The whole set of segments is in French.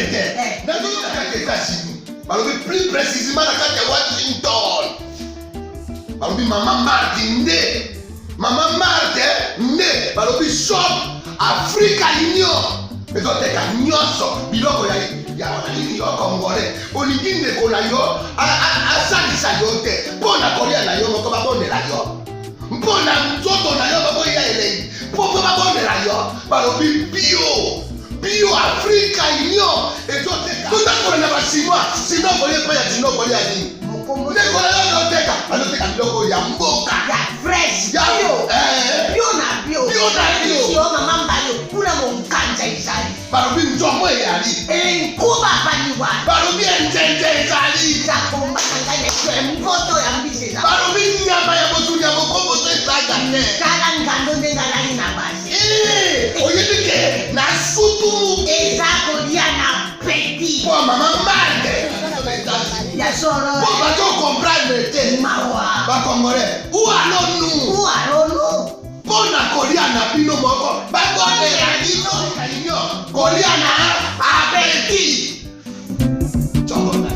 Angleterre. Dans les États-Unis. Plus précisément dans Washington. Maman Martin né. Maman Martin né. Balobi shop Africa Union. Mais on te ka nyonso biloko ya yo congolais. Olingi ndeko na yo asalisa yo te. Mpona kolia na yo moko babondela yo. Mpona nzoto na yo baboya elei. Poko babondela yo. Balobi bio Africa Union. Et toi te ka ndako na basinois. Sinon kolia pa ya sinon kolia nini. Ndeko na yo teka. Aloteka biloko ya mboka. Ya fresh. Ya bio na bio. Yo mama mbayo kuna monkanja izali. Balobi nzomo yali. Kuba baniwa. Balobi enjenje ezali. Zakomba nganya kwe mvoto ya mbise za. Balobi nyama ya botu ya bokombo to esaga te. Kala ngando ndenga nani na basi. Oyedike na sutu. Ezako dia na petit. Po mama mande. Ya soro. Po ba to comprendre te. Mawa. Ba congolais. Où allons-nous? Pona kolia na bino moko. Ba kone ya bino. Kolia na abeti. Chongo na yo.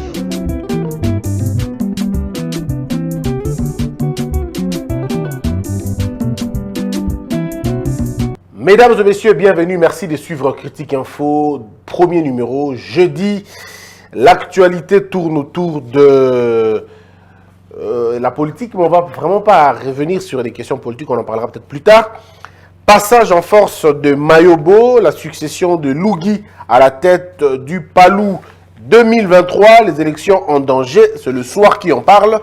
Mesdames et messieurs, bienvenue. Merci de suivre Critique Info. Premier numéro, jeudi. L'actualité tourne autour de la politique, mais on ne va vraiment pas revenir sur les questions politiques, on en parlera peut-être plus tard. Passage en force de Mayobo, la succession de Lougui à la tête du Palou 2023, les élections en danger, c'est le soir qui en parle.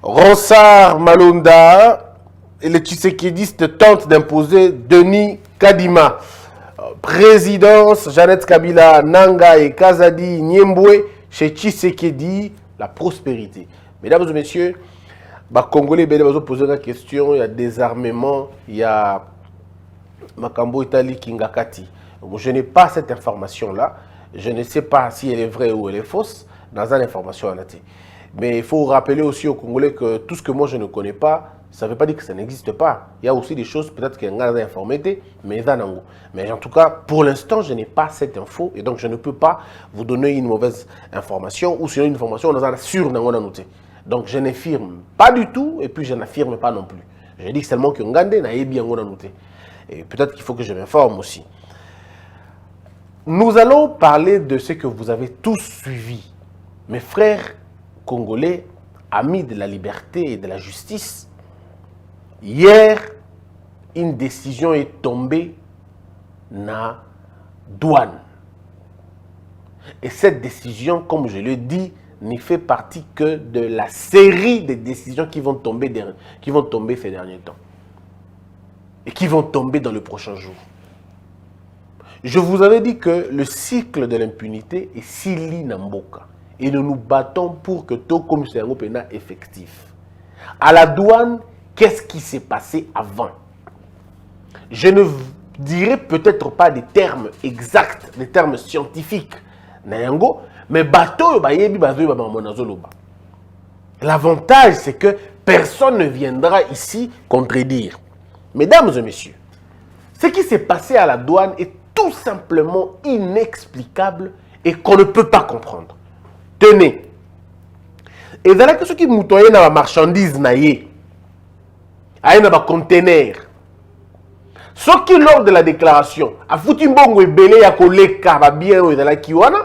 Ronsard Malonda et les Tshisekidistes tentent d'imposer Denis Kadima. Présidence, Jeannette Kabila, Nanga et Kazadi Niembwe chez Tshisekedi, la prospérité. Mesdames et messieurs, les Congolais ont posé la question, il y a désarmement, il y a Makambo Itali Kingakati. Donc, je n'ai pas cette information-là, je ne sais pas si elle est vraie ou elle est fausse, dans une information en été. Mais il faut rappeler aussi aux Congolais que tout ce que moi je ne connais pas, ça ne veut pas dire que ça n'existe pas. Il y a aussi des choses, peut-être qu'il y a des informations, mais en tout cas, pour l'instant, je n'ai pas cette info et donc je ne peux pas vous donner une mauvaise information ou sinon une information on a sûr dans noté. Donc je n'affirme pas du tout et puis je n'affirme pas non plus. Je dis seulement que Ngande n'a bien noté. Et peut-être qu'il faut que je m'informe aussi. Nous allons parler de ce que vous avez tous suivi. Mes frères congolais, amis de la liberté et de la justice, hier, une décision est tombée dans la douane. Et cette décision, comme je le dis, ne fait partie que de la série de décisions qui vont tomber ces derniers temps. Et qui vont tomber dans les prochains jours. Je vous avais dit que le cycle de l'impunité est Sili Namboka. Et nous nous battons pour que tout commissaire pénal effectif. À la douane, qu'est-ce qui s'est passé avant? Je ne dirai peut-être pas des termes exacts, des termes scientifiques, mais bateau, l'avantage, c'est que personne ne viendra ici contredire. Mesdames et messieurs, ce qui s'est passé à la douane est tout simplement inexplicable et qu'on ne peut pas comprendre. Tenez, et dans la question qui moutoye dans la marchandise naïe, à un conteneur, ce qui lors de la déclaration a foutu mbongo ebele ya koleka ba bien dans la kiwana,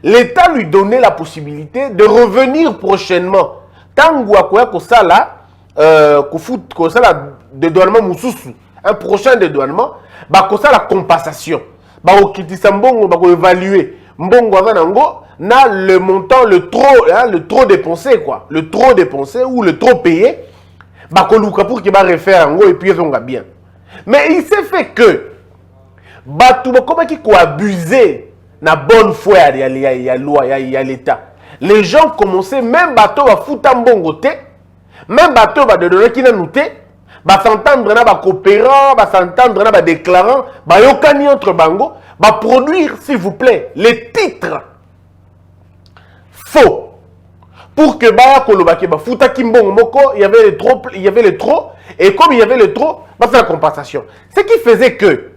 l'État lui donnait la possibilité de revenir prochainement. Tango akoya kosala kosala dédouanement mususu, un prochain dédouanement, ba kosala compensation. Ba okitisa mbongo ba ko évaluer mbongo avanango na le montant le trop dépensé quoi, le trop dépensé ou le trop payé. Ba koluka pour qu'il va refaire en gros et puis ils ont bien. Mais il s'est fait que batu bakoma ki ko abuser na bonne foi ya loi ya l'État. Les gens commençaient même bateau à foutre en bon côté, même bateau va de donner qui n'a noté, va s'entendre na ba coopérant, va s'entendre na ba déclarant, ba yokani entre bango, va produire s'il vous plaît les titres faux. Pour que Baya Kolobaki, Fouta Kimbong Moko, il y avait les trop, et comme il y avait les trop, bah c'est la compensation. Ce qui faisait que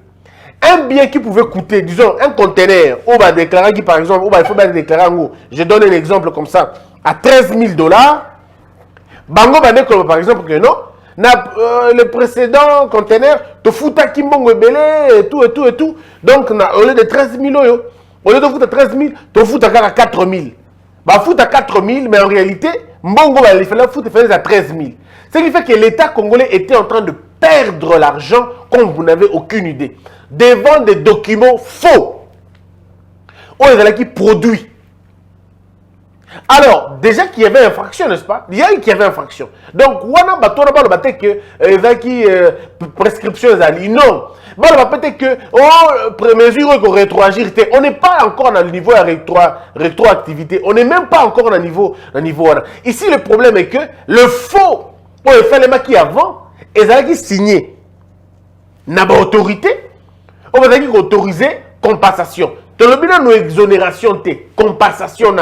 Un bien qui pouvait coûter, disons, un conteneur, on va déclarer qui, par exemple, il faut bien déclarer en gros, je donne un exemple comme ça, à 13 000 $, Bango va dire par exemple que non, le précédent conteneur, tu fous ta kimbongo belé, et tout. Donc, au lieu de 13 000 €, au lieu de foutre 13 000, tu fous à 4 000. Bah, foutre à 4 000, mais en réalité, Mbongo va fallait foutre à 13 000. Ce qui fait que l'État congolais était en train de perdre l'argent comme vous n'avez aucune idée. Devant des documents faux. On les a qui produit. Alors, déjà qu'il y avait infraction, n'est-ce pas? Il y a eu qu'il y avait infraction. Donc, on a battu que prescription est non. Peut-être que, mesure qu'on rétroagir, on n'est pas encore dans le niveau de rétroactivité. On n'est même pas encore dans le niveau. Ici, le problème est que le faux, on fait les maquis avant, et ça qui signé. N'a pas autorité, on va dire autoriser compensation. Dans le bilan, nous exonération, compensation.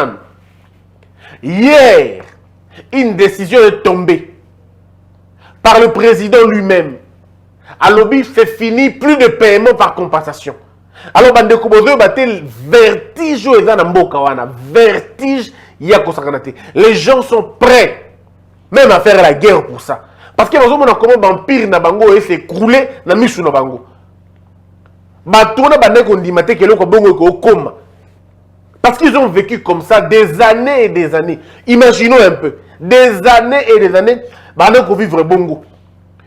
Hier, une décision est tombée par le président lui-même. Alors, c'est fini, plus de paiement par compensation. Alors, vertige, vertige, les gens sont prêts même à faire la guerre pour ça. Parce que nous avons comment vampire na bango et s'écrouler na misu na bango. Parce qu'ils ont vécu comme ça des années et des années. Imaginons un peu. Des années et des années. Ils vont vivre bongo.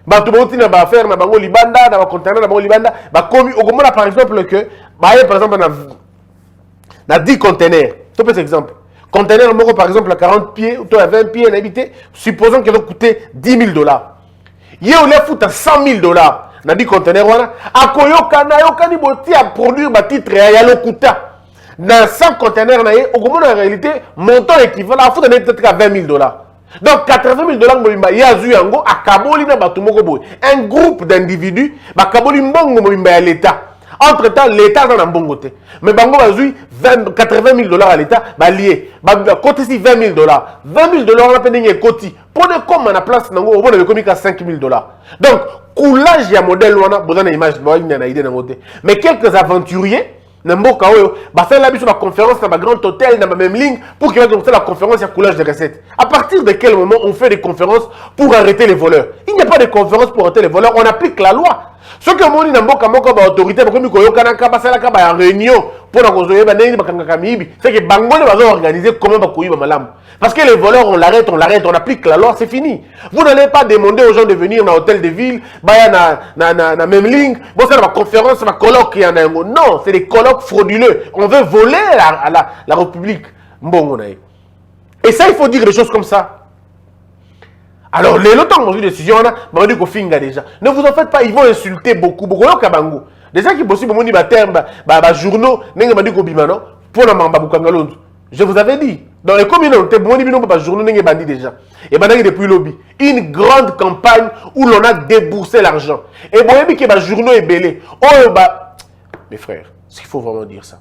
Par exemple, que par exemple, on a 10 conteneurs. Tu peux exemple. Conteneur, par exemple, à 40 pieds, ou à 20 pieds, habité, supposons qu'il va coûter 10 000 $. Il y a foutu à 100 000 $. On a 10 conteneurs, à produire titre, il y a le coût. Dans 100 conteneurs, en réalité, montant équivalent à peut-être à 20 000 $. Donc, 80 000 $, il y a un groupe d'individus, il y a l'État. Entre-temps, l'État est dans un bon côté. Mais Bango a 80 000 $ à l'État, lié. Côté si 20 000 $. 20 000 $, on a payé côté. Pour le comme à la place, on a économique à 5 000 $. Donc, coulage, il y a un modèle, on a besoin d'une image, mais quelques aventuriers, Namboka oyo, faire la conférence dans ma grande hôtel, dans ma même ligne, pour qu'il y ait la conférence à coulage de recettes. À partir de quel moment on fait des conférences pour arrêter les voleurs? Il n'y a pas de conférence pour arrêter les voleurs, on applique la loi. Ce que mon Namboka moko ba autorité, parce que Mikoyo Kanaka basala ka ba réunion pour la construire banani bakanga mibi, c'est que Bangole va organiser comment ba koyiba malam. Parce que les voleurs on l'arrête, on applique la loi, c'est fini. Vous n'allez pas demander aux gens de venir dans l'hôtel de ville, na même ligne, bon ça la conférence, la colloque y en a. Non, c'est des colloques frauduleux. On veut voler la République. Et ça il faut dire des choses comme ça. Alors, les longtemps ont eu des décisions, on a dit qu'on finga déjà. Ne vous en faites pas, ils vont insulter beaucoup. Déjà qui possible, on dit que journaux, pour la je vous avais dit, dans les communautés, journaux déjà. Et depuis lobby, une grande campagne où l'on a déboursé l'argent. Et bon, il y a des journaux et belé. Mes frères, il faut vraiment dire ça.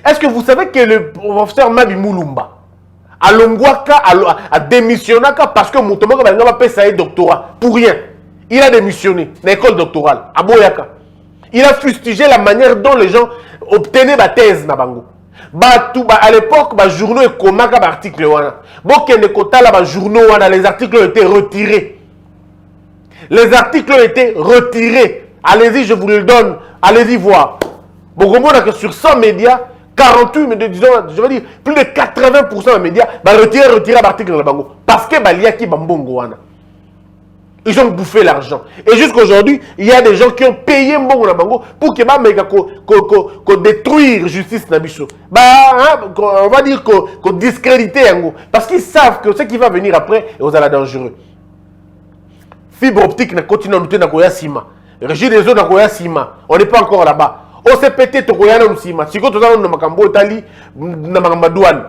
Est-ce que vous savez que le professeur Mabi Moulumba, a démissionné parce que Moutomaka va payer sa doctorat pour rien. Il a démissionné dans l'école doctorale à Boyaka. Il a fustigé la manière dont les gens obtenaient ma thèse na bango. À l'époque, les journaux et komaka article les articles ont été retirés. Les articles ont été retirés. Allez-y, je vous le donne. Allez-y voir. Sur 100 médias, 48, mais disons, je veux dire, plus de 80% des médias retirer l'article dans la bango. Parce que Baliaki Bambongo. Ils ont bouffé l'argent. Et jusqu'aujourd'hui, il y a des gens qui ont payé Mbongo na bango pour que détruire la justice Nabiso. On va dire qu'on discréditer Yango. Parce qu'ils savent que ce qui va venir après est aux alas dangereux. Fibre optique na continue à nous tenir Sima. Régie des eaux na Sima. On n'est pas encore là-bas. On s'est pété to koyana musima. Si ko tozana na makambo tali na makamba douane.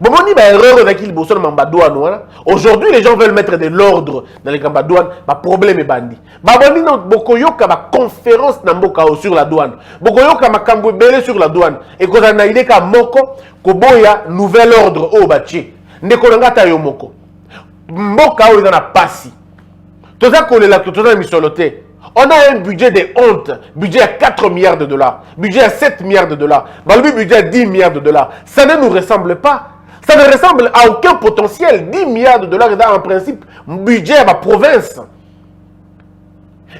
Bon on dit erreur na kili boso na makamba douane wana. Aujourd'hui les gens veulent mettre de l'ordre dans les makamba douane, problème est bandi. Bandi na bokoyoka ba conférence na mboka sur la douane. Bokoyoka makambo belé sur la douane et ko na ile ka moko ko boya nouvel ordre o bachi. Ndeko ngata yo moko. Mboka o na pasi. Toza kolela toza misoloté. On a un budget de honte, budget à 4 milliards de dollars, budget à 7 milliards de dollars, budget à 10 milliards de dollars. Ça ne nous ressemble pas. Ça ne ressemble à aucun potentiel. 10 milliards de dollars est en principe budget à ma province.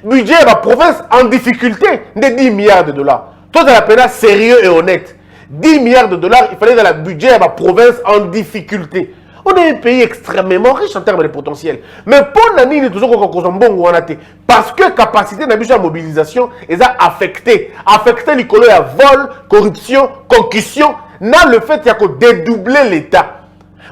Budget à ma province en difficulté de 10 milliards de dollars. Toi, tu l'appelles sérieux et honnête. 10 milliards de dollars, il fallait dans le budget à ma province en difficulté. On est un pays extrêmement riche en termes de potentiel. Mais pour l'année, il est toujours parce que la capacité de mobilisation est affectée. Affectée l'école à vol, corruption, concussion. Dans le fait qu'il y a dédoubler l'État.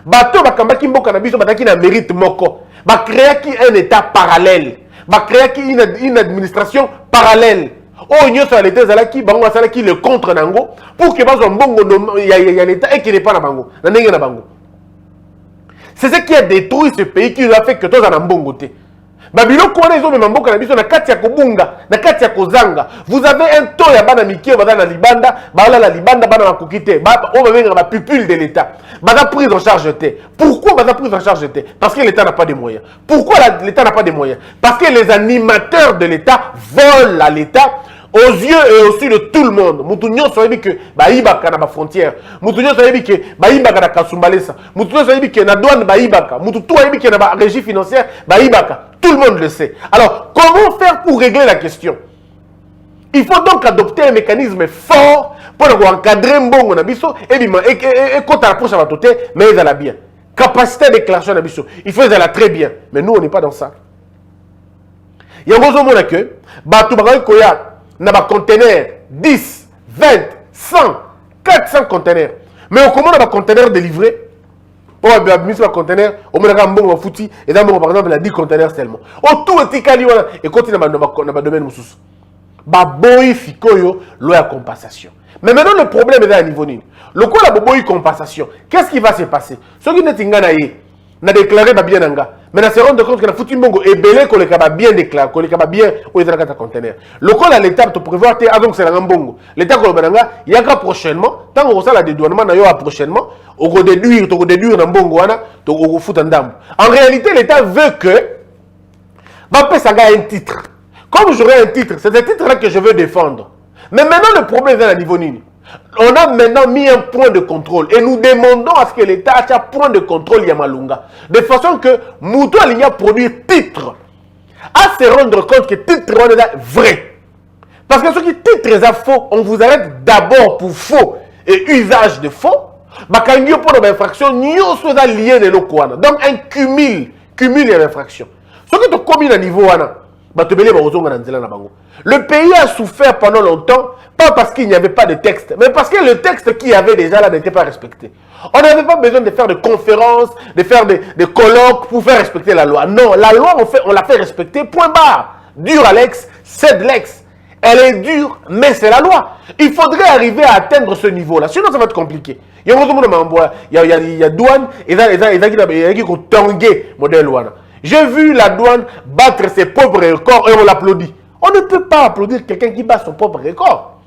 Bateau bakambaki mboka na biso bataki na mérite moko. Ba créer un État parallèle. Ba créer une administration parallèle. Oh, il y a l'État zalaki bango salaki le contre nango pour que bazo mbongo y a l'État et qui n'est pas na bango. Na ndenge na bango. C'est ce qui a détruit ce pays qui a fait que tous en ambongo te. Babiloko wana ezo mema mboka na biso na kati ya kobunga, na kati ya kozanga. Vous avez un taux ya bana mikie baza na libanda, bala la libanda bana makokite, ba o babenga ba pupille de l'État. Baza prise en charge te. Pourquoi baza prise en charge te? Parce que l'État n'a pas de moyens. Pourquoi l'État n'a pas de moyens? Parce que les animateurs de l'État volent à l'État aux yeux et aussi de tout le monde. Moutounyo ça veut dire que baïbaka na ba frontière. Moutounyo ça veut dire que baïbaka na kasumbalesa. Moutounyo ça veut dire que na douane baïbaka. Moutounyo ça veut dire que na ba régie financière baïbaka. Tout le monde le sait. Alors, comment faire pour régler la question? Il faut donc adopter un mécanisme fort pour encadrer mbongo na biso et quand on approche à la mais ils allent bien. Capacité de déclaration na biso, il faut aller très bien. Mais nous on n'est pas dans ça. Il y a un gros mot que batou bagay koya na ba conteneur 10, 20, 100, 400 conteneurs. Mais on commande un conteneur délivré. On a mis un conteneur, on a un bon foutu, et dans par exemple, il a 10 conteneurs seulement. Oh, tout est calé, et continue dans le domaine moussous. Baboy fikoyo, loi compensation. Mais maintenant, le problème est à un niveau nul. Le coup la boboy compensation, qu'est-ce qui va se passer? Ceux qui n'a déclaré bien nanga. Mais on se rend compte que la foutu mbongo est belé qu'on les bien déclaré, qu'on les bien où est dans le conteneur. Le coup à l'étape de prévoir, donc c'est un mbongo. L'état qu'on il y a prochainement, tant qu'on reçoit la dédouanement, il y aura prochainement, on va déduire dans mbongo, on va foutre un dame. En réalité, l'État veut que, Bappé Saga ait un titre. Comme j'aurai un titre, c'est ce titre-là que je veux défendre. Mais maintenant, le problème est à niveau nul. On a maintenant mis un point de contrôle et nous demandons à ce que l'État ait un point de contrôle Yamalunga. De façon que Moutou Aligna produit titre. À se rendre compte que titre est vrai. Parce que ce qui titre est faux, on vous arrête d'abord pour faux et usage de faux. Bakangyo pour l'infraction, nous sommes liés de l'Okwana. Donc un cumul d'infraction. Ce qui est commis à niveau le pays a souffert pendant longtemps, pas parce qu'il n'y avait pas de texte, mais parce que le texte qu'il y avait déjà là n'était pas respecté. On n'avait pas besoin de faire de conférences, de faire des colloques pour faire respecter la loi. Non, la loi, on l'a fait respecter, point barre. Dur Alex, cède Lex. Elle est dure, mais c'est la loi. Il faudrait arriver à atteindre ce niveau-là, sinon ça va être compliqué. Il y a douane, et il y a tangué modèle loi. J'ai vu la douane battre ses propres records et on l'applaudit. On ne peut pas applaudir quelqu'un qui bat son propre record.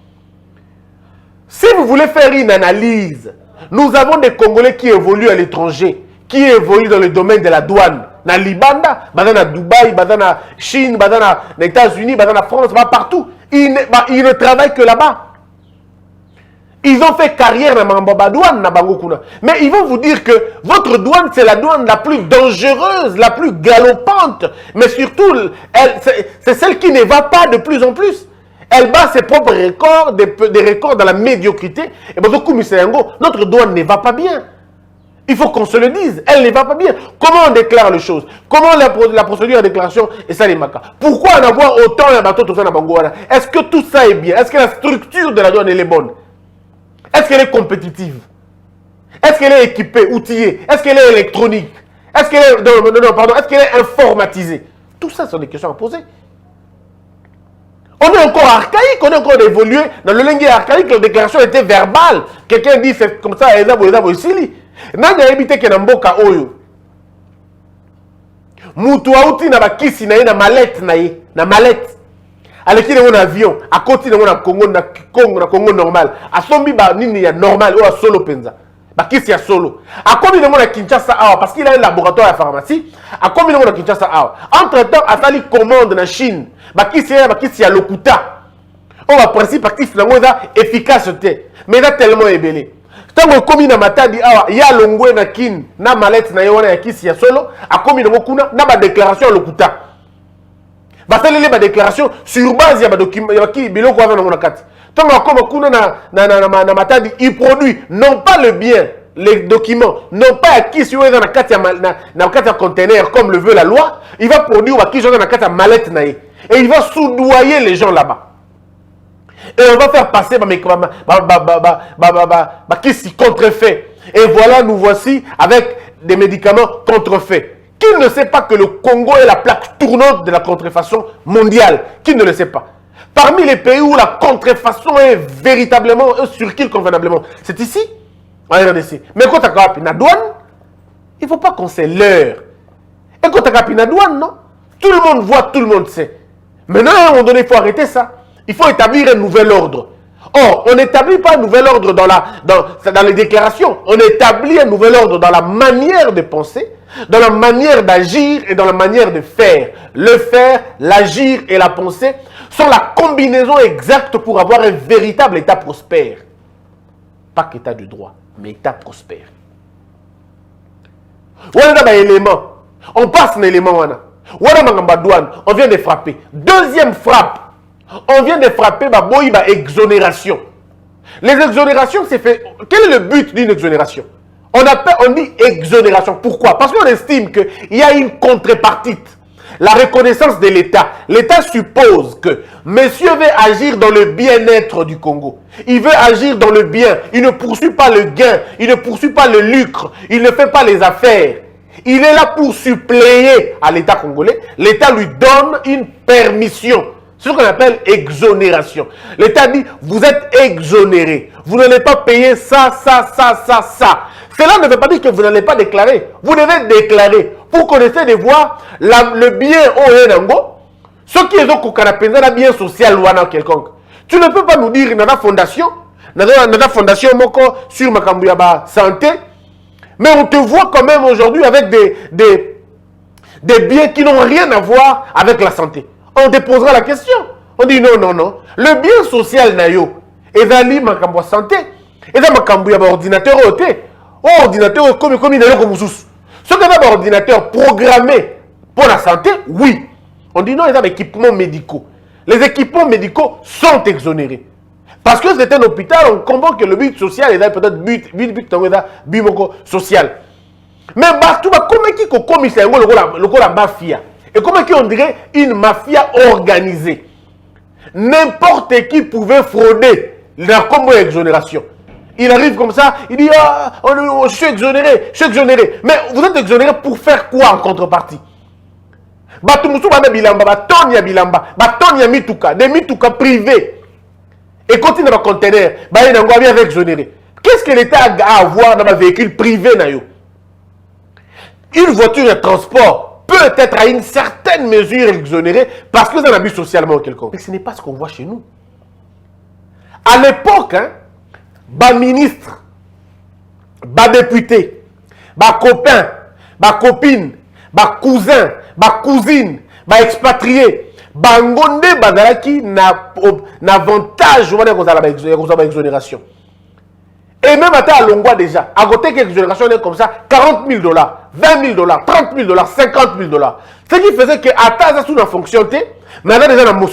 Si vous voulez faire une analyse, nous avons des Congolais qui évoluent à l'étranger, qui évoluent dans le domaine de la douane. Dans Libanda, dans Dubaï, dans la Chine, dans les États-Unis, dans la France, partout. Ils ne travaillent que là-bas. Ils ont fait carrière dans la douane, mais ils vont vous dire que votre douane, c'est la douane la plus dangereuse, la plus galopante. Mais surtout, c'est celle qui ne va pas de plus en plus. Elle bat ses propres records, des records dans la médiocrité. Et notre douane ne va pas bien. Il faut qu'on se le dise. Elle ne va pas bien. Comment on déclare les choses? Comment la procédure de déclaration et ça les maca? Pourquoi en avoir autant de bateaux tout ça dans Bangoana? Est-ce que tout ça est bien? Est-ce que la structure de la douane elle est bonne? Est-ce qu'elle est compétitive? Est-ce qu'elle est équipée, outillée? Est-ce qu'elle est électronique? Est-ce qu'elle est, est-ce qu'elle est informatisée? Tout ça sont des questions à poser. On est encore archaïque, on est encore évolué. Dans le langue archaïque, la déclaration était verbale. Quelqu'un dit c'est comme ça, et là, ici. Nani a évité que Namboka Oyo. Moutou Aouti n'a pas kisi na mallette na mallette. Aleki dans un avion, à côté de mon Congo normal. À Sombi ba nini ya normal ou à solo penza. bakisi ya solo. A combien de monde à Kinshasa awa parce qu'il a un laboratoire à pharmacie. A combien de monde à Kinshasa awa. Entre-temps, a sali commande na Chine. Bakisi ya lokuta. On va principe actif nango est efficacité. Mais là tellement ébélé. Tango komi na matadi awa ya longwe na kin na malette na yona ya kisi ya solo a komi na kuna na ba déclaration lokuta. Ba salele ba déclaration sur base ya ba document ya ki biloko ava na kati. Tango koma kuna na matadi il produit non pas le bien, les documents, non pas qui sur na kati na kati ya conteneur comme le veut la loi, il va produire ba ki na kati ya malette na et il va soudoyer les gens là-bas. Et on va faire passer qui s'y contrefait. Et voilà, nous voici avec des médicaments contrefaits. Qui ne sait pas que le Congo est la plaque tournante de la contrefaçon mondiale? Qui ne le sait pas? Parmi les pays où la contrefaçon est véritablement, surkil convenablement, c'est ici, en RDC. Mais quand tu as une douane, il ne faut pas qu'on se leurre. Et quand tu as une douane, non? Tout le monde voit, tout le monde sait. Maintenant, à un moment donné, il faut arrêter ça. Il faut établir un nouvel ordre. Or, on n'établit pas un nouvel ordre dans les déclarations. On établit un nouvel ordre dans la manière de penser, dans la manière d'agir et dans la manière de faire. Le faire, l'agir et la pensée sont la combinaison exacte pour avoir un véritable État prospère. Pas qu'État du droit, mais État prospère. On passe un élément. On vient de frapper. Deuxième frappe. On vient de frapper ma exonération. Les exonérations, c'est fait. Quel est le but d'une exonération? On dit exonération. Pourquoi? Parce qu'on estime qu'il y a une contrepartie. La reconnaissance de l'État. L'État suppose que monsieur veut agir dans le bien-être du Congo. Il veut agir dans le bien. Il ne poursuit pas le gain. Il ne poursuit pas le lucre. Il ne fait pas les affaires. Il est là pour suppléer à l'État congolais. L'État lui donne une permission. C'est ce qu'on appelle exonération. L'État dit, vous êtes exonéré. Vous n'allez pas payer ça. Cela ne veut pas dire que vous n'allez pas déclarer. Vous devez déclarer. Pour connaître de voir le bien au Enango. Ce qui est donc au bien social ou à quelconque. Tu ne peux pas nous dire, dans la fondation, moko sur ma santé, mais on te voit quand même aujourd'hui avec des biens qui n'ont rien à voir avec la santé. On te posera la question. On dit non. Le bien social nayo, ezali makambo santé, ezali makambo ya ordinateur oté. Ordinateur comme il est comme sous. Ce que un ordinateur programmé pour la santé, oui. On dit non, il y a des équipements médicaux. Les équipements médicaux sont exonérés. Parce que c'est un hôpital, on comprend que le but social est peut-être but social. Mais comment qui commise le mafia? Et comment on dirait une mafia organisée? N'importe qui pouvait frauder la combo exonération. Il arrive comme ça, il dit je suis exonéré. Mais vous êtes exonéré pour faire quoi en contrepartie? Des mituka privés. Et continue dans le conteneur, il est exonéré. Qu'est-ce que l'État a à voir dans un véhicule privé? Une voiture de transport peut être à une certaine mesure exonérée parce que c'est un abus socialement quelconque. Mais ce n'est pas ce qu'on voit chez nous. À l'époque, bas ministre, bas député, bas copain, bas copine, bas cousin, bas cousine, bas expatrié, bas ngonde bazalaki na avantage on a exonération. Et même à Longwa déjà, à côté que l'exonération est comme ça, $40 000, $20 000, $30 000, $50 000. Ce qui faisait que Ata sous la fonction, mais là déjà dans bon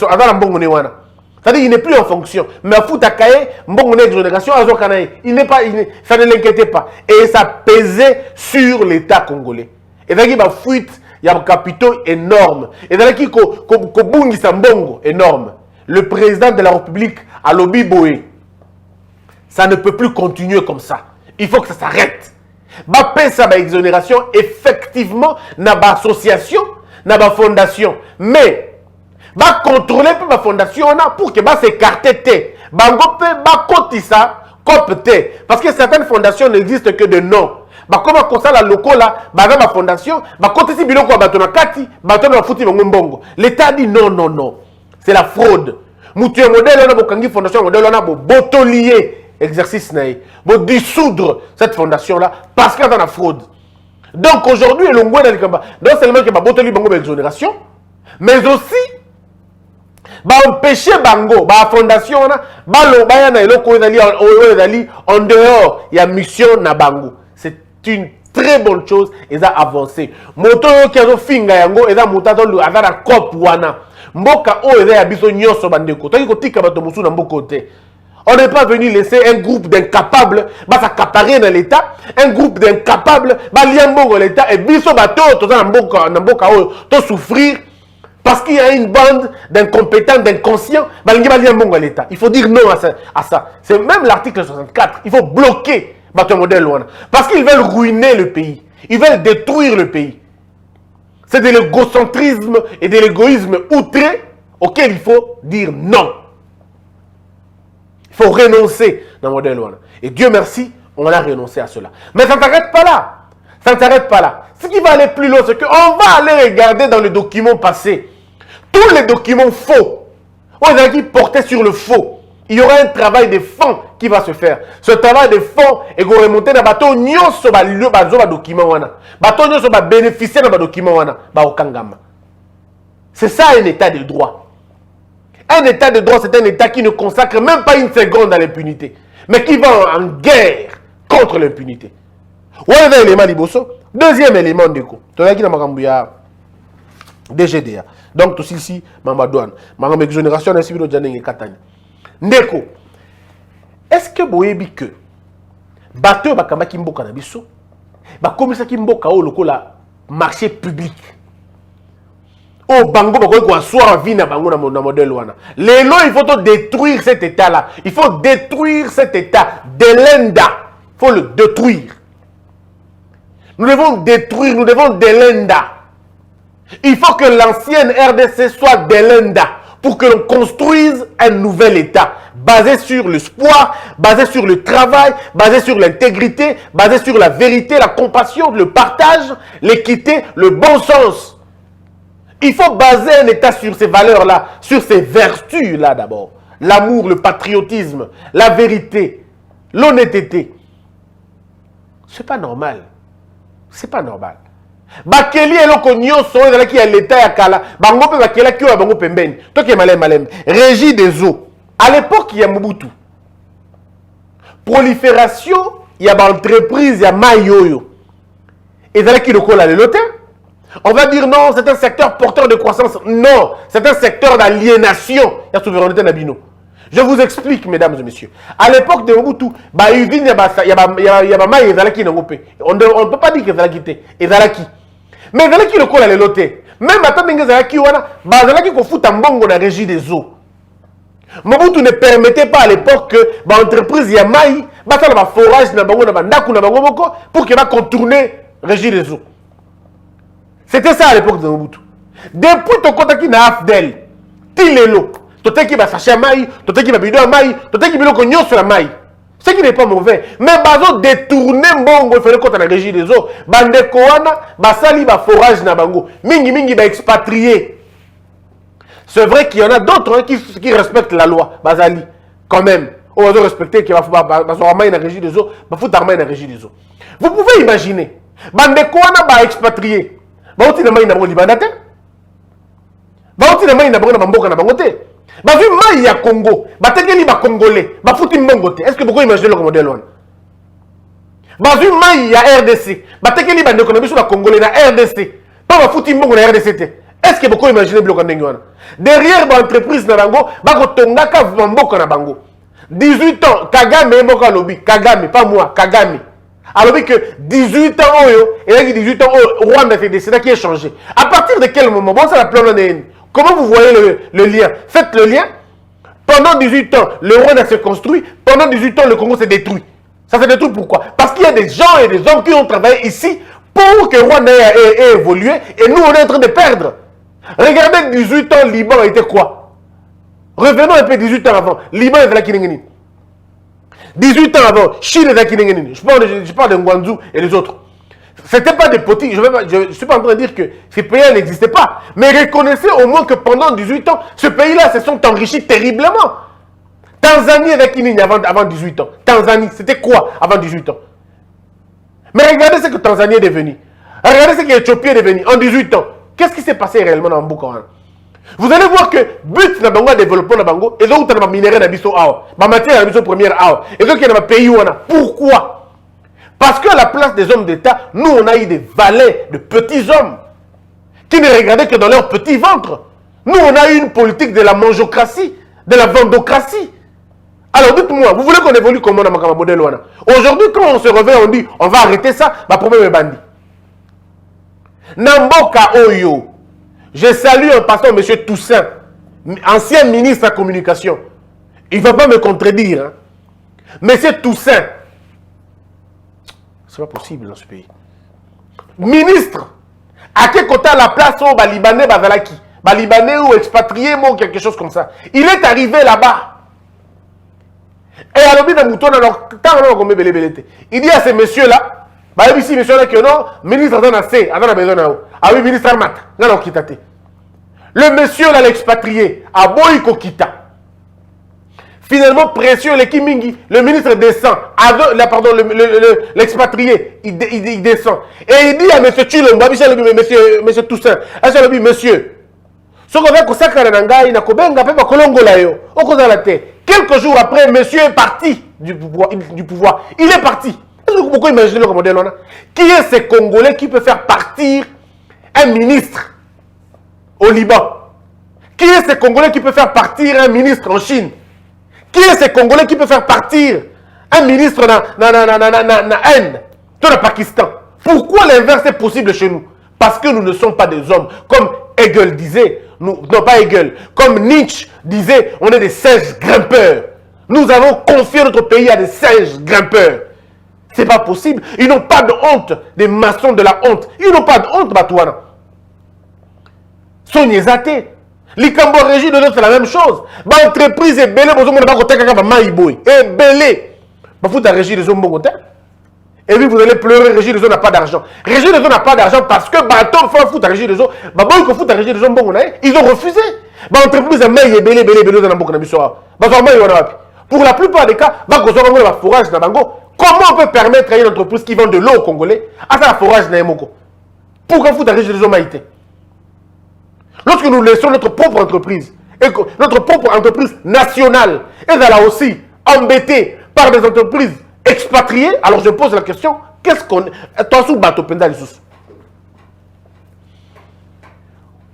c'est-à-dire il n'est plus en fonction. Mais à foot à Kaye, bon exonération à Zokanaï, ça ne l'inquiétait pas. Et ça pesait sur l'État congolais. Et là il y a fuite, il y a un capitaux énorme. Et là il y a un bongo énorme. Le président de la République a lobby boé. Ça ne peut plus continuer comme ça. Il faut que ça s'arrête. Ba pesa ba exonération effectivement na ba association, na ba fondation. Mais ba contrôler ba fondation pour que ba s'écarter té. Bango pe ba kotisa copte. Parce que certaines fondations n'existent que de nom. Ba comment comme ça la loco là, ba ba fondation, ba kotisi biloko ba tona kati, ba tona futi mbongo. L'État dit non. C'est la fraude. Mutué modèle on a bokangi fondation modèle on a botolier. exercice naïe. Vous dissoudre cette fondation-là parce qu'il y a dans la fraude. Donc aujourd'hui, le Ngoué dans le combat, non seulement qu'il y a botoli bango exonération, mais aussi empêcher bango, la fondation, en dehors, il y a mission na bango. C'est une très bonne chose et ça a avancé. Moto qui a finga yango et ça mutato lu avara cop wana. Mboka o eza ya biso nyoso bandeko. Toki kotika bato musu na mboko te. On n'est pas venu laisser un groupe d'incapables s'accaparer dans l'État, un groupe d'incapables liambongo l'État et biso bato to na mboka o to souffrir parce qu'il y a une bande d'incompétents, d'inconscients liambongo l'État. Il faut dire non à ça. C'est même l'article 64. Il faut bloquer bato modèle wana parce qu'ils veulent ruiner le pays. Ils veulent détruire le pays. C'est de l'égocentrisme et de l'égoïsme outré auquel il faut dire non. Il faut renoncer dans le modèle Wana. Et Dieu merci, on a renoncé à cela. Mais ça ne s'arrête pas là. Ça ne s'arrête pas là. Ce qui va aller plus loin, c'est qu'on va aller regarder dans les documents passés. Tous les documents faux. Qui portaient sur le faux. Il y aura un travail de fond qui va se faire. Ce travail de fond est qu'on remonter dans le bateau nyonso ba document wana. Bateau nyonso ba bénéficier dans le document wana ba okangama. C'est ça un état de droit. Un état de droit, c'est un état qui ne consacre même pas une seconde à l'impunité, mais qui va en guerre contre l'impunité. Voilà un élément liboso. Deuxième élément de coup. Tu as dit dans ma DGDA. Donc tout ici, ma douane, ma exonération ainsi de Janeng Katani. Ndeko, est-ce que vous avez que bateau bakamba kimboka na biso ba komisa kimboka o lokola marché public o bango bako ko asseoir vie na bango na modèle wana lelo il faut détruire cet état là, il faut détruire cet état de l'Enda, il faut le détruire. Nous devons détruire, nous devons de l'Enda. Il faut que l'ancienne RDC soit de l'Enda pour que l'on construise un nouvel État basé sur l'espoir, basé sur le travail, basé sur l'intégrité, basé sur la vérité, la compassion, le partage, l'équité, le bon sens. Il faut baser un État sur ces valeurs-là, sur ces vertus-là d'abord. L'amour, le patriotisme, la vérité, l'honnêteté. C'est pas normal. C'est pas normal. Bakeli eloko nyonso ezala ki ya l'état ya kala bango pe bakela ki ya bango pembeni to ki malem régie des eaux à l'époque il y a Mobutu prolifération il y a entreprise il y a mayoyo ezala ki lokola le lote on va dire non c'est un secteur porteur de croissance non c'est un secteur d'aliénation ya souveraineté na bino. Je vous explique mesdames et messieurs à l'époque de Mobutu ba usine ya ba mayi ezala ki nango pe on ne peut pas dire que ezala ki te ezala ki. Mais il y a qui le colle à l'éloté. Même à temps qui wana, bazalaki ko futa mbongo na régie des eaux. Mobutu ne permettait pas à l'époque que l'entreprise Yamaï basala ba forage na bango na bandaku na bango moko pour que va contourner régie des eaux. C'était ça à l'époque de Mobutu. Depuis to kota ki na afdel, tilelo, to teki ba sachet mai, to teki ba bidon mai, to teki biloko nyonso na mai. Ce qui n'est pas mauvais. Mais bazo détourner mbongo il fallait qu'on la régie des eaux. Bande koana, basali ba forage na bango. Mingi ba expatrié. C'est vrai qu'il y en a d'autres hein, qui respectent la loi. Basali, quand même. On va respecter qu'il va faire la régie des eaux. Ba fout armée la régie des eaux. Vous pouvez imaginer. Bande koana ba expatrié. Ba outi na mai na bango libandate. Ba outi na mai na bango na mboka na bango te. Bah vu maï ya Congo, bah tegeli ba congolais, bah fouti mbongote. Est-ce que vous pouvez imaginer le modèle one? Bah vu maï ya RDC, bah tegeli ba ndeko na biso ba congolais na RDC, pas ba fouti mbongo na RDC. Est-ce que vous pouvez imaginer le ndenge wana? Derrière ba entreprise na bango, ba ko tongaka mboka na bango. 18 ans, Kagame mboka lobi, Kagame pas moi, Kagame. Alors que 18 ans oyo, et là 18 ans Rwanda fait des qui est changé. À partir de quel moment? Bon ça la plan de comment vous voyez le lien? Faites le lien. Pendant 18 ans, le Rwanda s'est construit. Pendant 18 ans, le Congo s'est détruit. Ça s'est détruit pourquoi? Parce qu'il y a des gens et des hommes qui ont travaillé ici pour que le Rwanda ait évolué. Et nous, on est en train de perdre. Regardez 18 ans, Liban était quoi? Revenons un peu 18 ans avant. Liban était là qui n'est 18 ans avant, Chine était là qui n'est je parle de Ngwanzou et les autres. C'était pas des petits, je ne suis pas en train de dire que ces pays n'existaient pas. Mais reconnaissez au moins que pendant 18 ans, ce pays-là se sont enrichis terriblement. Tanzanie avec Kinini avant 18 ans. Tanzanie, c'était quoi avant 18 ans? Mais regardez ce que Tanzanie est devenu. Regardez ce que l'Éthiopie est devenu en 18 ans. Qu'est-ce qui s'est passé réellement dans Mboukawana? Vous allez voir que but na bango développement na bango et donc na minerai na biso awa, ba matière na biso première awa. Et donc il y a pays wana. Pourquoi? Parce que à la place des hommes d'État, nous on a eu des valets, de petits hommes qui ne regardaient que dans leur petit ventre. Nous on a eu une politique de la mangeocratie, de la vendocratie. Alors dites-moi, vous voulez qu'on évolue comment dans ma modèle wana? Aujourd'hui quand on se réveille on dit on va arrêter ça, ma problème est bandit. Namboka Oyo. Je salue en passant M. Toussaint, ancien ministre de la communication. Il ne va pas me contredire. Hein. M. Toussaint, c'est pas possible dans ce pays. Ministre, à quel côté la place où les Libanais bazalaki, les Libanais ou expatriés ou quelque chose comme ça. Il est arrivé là-bas. Et alors, il dit à ces messieurs-là, ici, monsieur là, que non, ministre d'en assez, avant besoin de ah oui, ministre Armat, non, quitte. Le monsieur là, l'expatrié, à Boïko Kita. Finalement, précieux, le ministre descend, l'expatrié, il descend. Et il dit à monsieur Chilomba, monsieur Toussaint, monsieur, ce qu'on va consacrer à Nanga, il n'a qu'au benga, pas Kolongo là, au cause de la terre. Quelques jours après, monsieur est parti du pouvoir. Il est parti. Pourquoi imaginer le modèle là? Qui est ce Congolais qui peut faire partir un ministre au Liban? Qui est ce Congolais qui peut faire partir un ministre en Chine? Qui est ce Congolais qui peut faire partir un ministre en Inde, dans le Pakistan? Pourquoi l'inverse est possible chez nous? Parce que nous ne sommes pas des hommes. Comme Hegel disait, non pas Hegel, comme Nietzsche disait, on est des singes grimpeurs. Nous avons confié notre pays à des singes grimpeurs. C'est pas possible. Ils n'ont pas de honte, des maçons de la honte. Ils n'ont pas de honte, Batouana. Sonia Zate. L'Ikambo Régie de l'autre, c'est la même chose. L'entreprise est belle, vous avez pas de maïboy. Et belle. Vous avez Régie des hommes bongotin. Et puis vous allez pleurer, Régie des hommes n'a pas d'argent. Régie des hommes n'a pas d'argent parce que Baton fait foutre Régie des hommes. Baboy que foutre Régie des hommes bongotin. Ils ont refusé. L'entreprise est belle dans la Mboko Nabissoa. Pour la plupart des cas, le forage dans Bango. Comment on peut permettre à une entreprise qui vend de l'eau au Congolais à faire un forage dans Moko? Pourquoi foutre Régie des hommes haïtés? Lorsque nous laissons notre propre entreprise, et notre propre entreprise nationale, et elle a aussi embêtée par des entreprises expatriées, alors je pose la question, qu'est-ce qu'on est? Attention, bateau pendant les sous.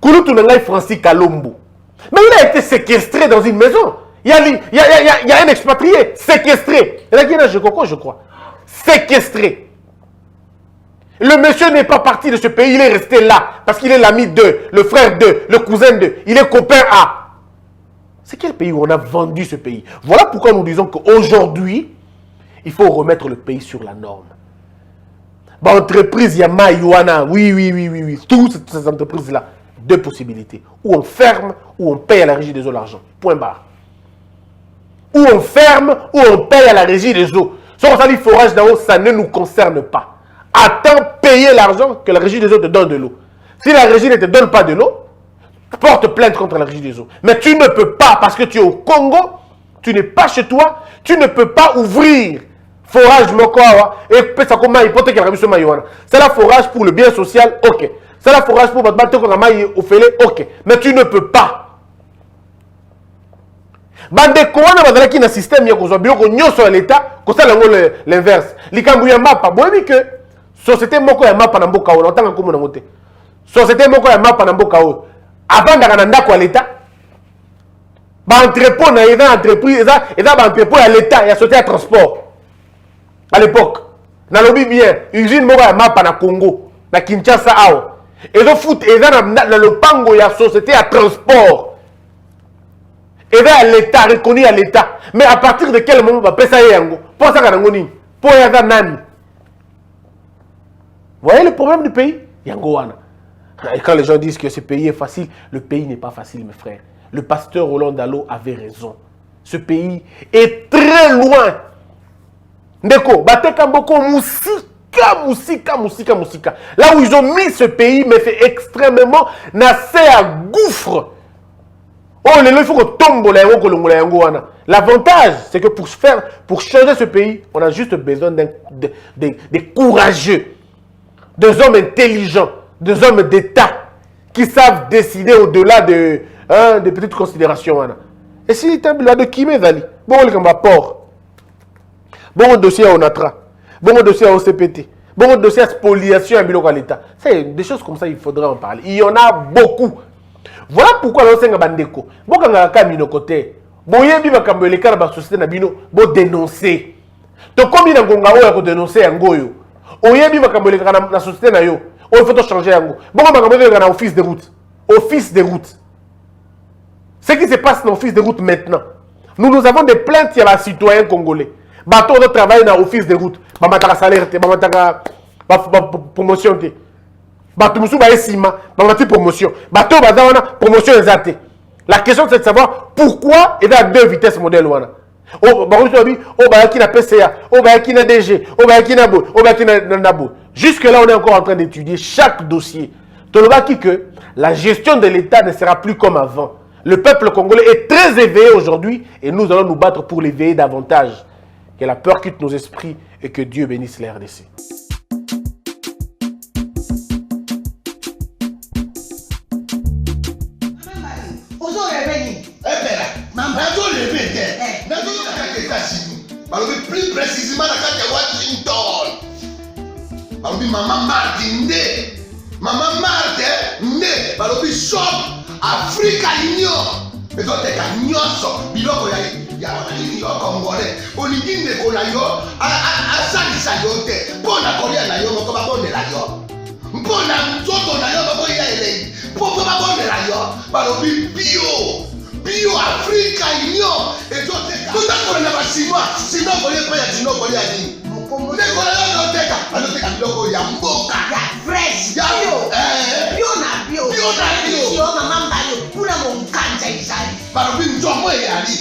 Kouloutou Nangai Francis Kalombo. Mais il a été séquestré dans une maison. Il y a un expatrié séquestré. Il y a qui je crois. Séquestré. Le monsieur n'est pas parti de ce pays, il est resté là. Parce qu'il est l'ami d'eux, le frère d'eux, le cousin d'eux. Il est copain à. C'est quel pays où on a vendu ce pays? Voilà pourquoi nous disons qu'aujourd'hui, il faut remettre le pays sur la norme. Entreprise Yama Yuana, oui. Toutes ces entreprises-là, deux possibilités. Ou on ferme, ou on paye à la régie des eaux l'argent. Point barre. Ou on ferme, ou on paye à la régie des eaux. Si on dit forage d'en haut, ça ne nous concerne pas. Attends payer l'argent que la régie des eaux te donne de l'eau. Si la régie ne te donne pas de l'eau, porte plainte contre la régie des eaux. Mais tu ne peux pas, parce que tu es au Congo, tu n'es pas chez toi, tu ne peux pas ouvrir forage Mokoawa et ça comme hypothèque la rémission maïwana. C'est la forage pour le bien social, ok. C'est la forage pour votre bateau qu'on a maï au fêlé, ok. Mais tu ne peux pas. Bande koana bazalaki na système ya kozwa biloko nyonso ya l'état kosala ngo l'inverse. Likambu ya mapa boyebi que société moko ya mapa na mboka oyo otanga komona ngote. Société moko ya mapa na mboka oyo avandaka na ndako ya l'état. Ba entrepôt na eza entreprise eza ba entrepôt ya l'état ya société ya transport. À l'époque, na lobi bien, usine moko ya mapa na Congo, na Kinshasa awa. Ezo foot eza na lopango ya société ya transport. Et bien à l'État, reconnu à l'État. Mais à partir de quel moment on va payer ça yango? Pour ça qu'on a pour yaza nani. Vous voyez le problème du pays? Yangoana. Et quand les gens disent que ce pays est facile, le pays n'est pas facile, mes frères. Le pasteur Roland Dalo avait raison. Ce pays est très loin. Ndeko, Bateka Mboko, Moussika. Là où ils ont mis ce pays, mais c'est extrêmement nassé à gouffre. Oh, il faut que tombe l'avantage, c'est que pour changer ce pays, on a juste besoin des courageux, des hommes intelligents, des hommes d'État qui savent décider au-delà des petites considérations. Et si il y a de qui m'est bon, il y a un port, bon dossier à ONATRA, bon dossier à OCPT, bon dossier à spoliation à l'État. C'est des choses comme ça, il faudrait en parler. Il y en a beaucoup. Voilà pourquoi nous sommes bandeko. Si vous avez un côté, si vous avez une société, vous dénoncez. Donc, combien de gens ont dénoncé un goyo? Vous avez une société, il faut changer un goyo. Si vous avez un office de route, ce qui se passe dans l'office de route maintenant, nous avons des plaintes il y a des citoyens congolais. Bateau de travail dans l'office de route, il salaire, promotion. Bateau musu ba esima, ba promotion. Bateau baza promotion exacte. La question c'est de savoir pourquoi il y a deux vitesses modèle wana. Oh ba qui na PCA, ba qui na DG, ba qui na bo, ba qui na nabo. Jusque là on est encore en train d'étudier chaque dossier. Toloba qui que la gestion de l'État ne sera plus comme avant. Le peuple congolais est très éveillé aujourd'hui et nous allons nous battre pour l'éveiller davantage. Que la peur quitte nos esprits et que Dieu bénisse les RDC. Plus précisément dans Washington. Maman Marthe Maman Marthe shop Africa Union. Mais quand tu as nyonso, biloko ya congolais. Olingi ndeko na yo asalisa yo te. Mpona kolia na yo moko babondela yo. Mpona nzoto na yo moko ya elei. Mpo babondela yo. Balobi bio Africa Union. Ezoteka. Tutakola na basinois. Sino kolia pa ya sino kolia nini? Ndeko na yo azoteka. Azoteka biloko ya mboka. Ya fresh. Bio na bio. Mama mbayo. Kuna monkanja izali. Balobi nzomo eyali.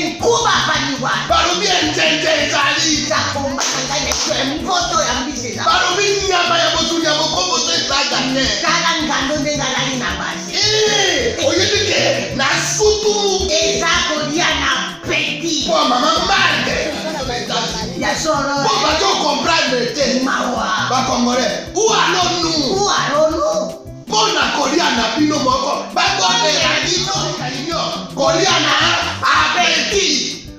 Nkuba baniwa. Balobi enjenje ezali. Zakomba kangane kwe mpoto ya mbise za. Balobi nyama ya motu ya mokombo to ezaga te. Kala ngando ndengalali na basi. Oyedike na sutu. Eza kolia na peti. Po mama Marthe. Ya solo. Po bato comprendre te. Mawa. Ba Congolais. Où allons-nous? Pona kolia na bino moko. Ba bonne la bino. Kolia na appétit.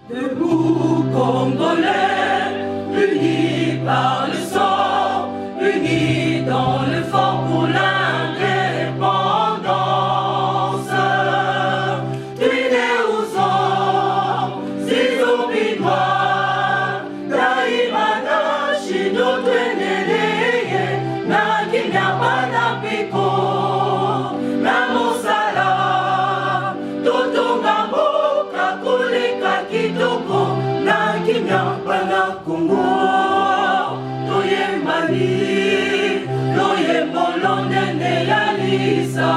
Debout Congolais, unis par le sang, unis dans le fort pour l'indépendance. Tués aux hommes, ces zombies noirs, Daimana, Chino, Tueneleye, Nakinyamana Piko, Namosala, Totongambo, Kakuleka Kitoko, Nakinyamana Kongo, Toye Mali, Loye Bolonde, Yalisa.